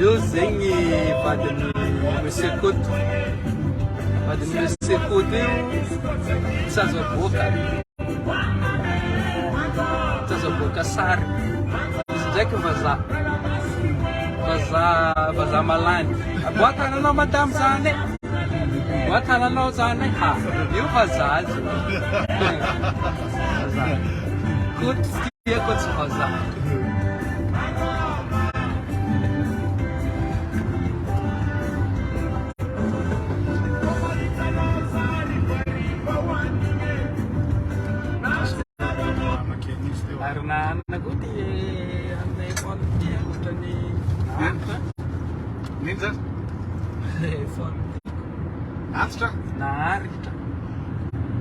io zegny vadiny Monsieur Koto. Vadiny Monsieur Koto io tsy azo avoaka. Tsy azo avoaka sary. Izy ndraiky vazaha malany. Boatananao madame zany e. Boatananao zany ha. Io vazaha azy. Vazaha. Koto tiako tsy vazaha. Arina koa ty aminay foana ty ohatrany Ninja? foana Antitra? naharitra.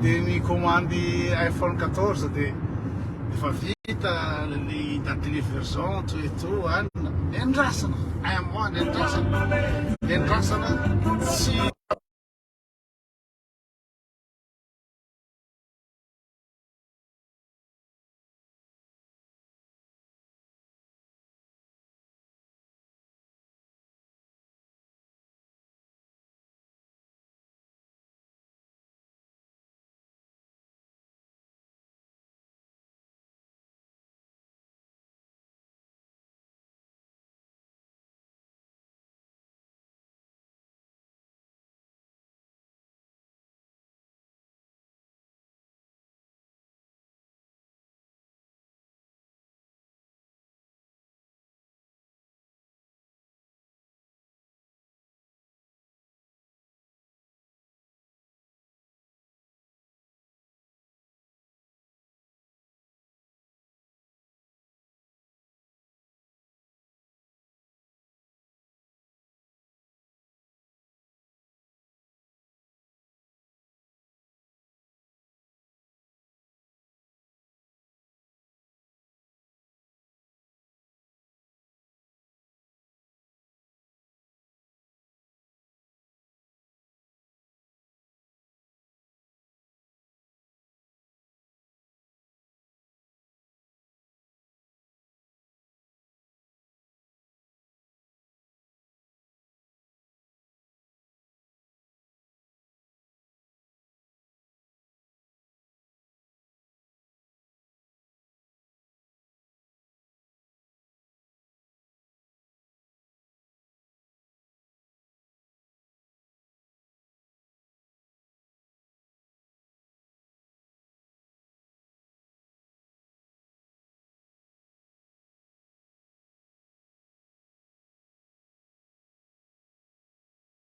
Dia ny commande iPhone 14 dia efa vita ny date de livraison to anina. Endrasana. Ay amoa endrasana. Endrasana tsy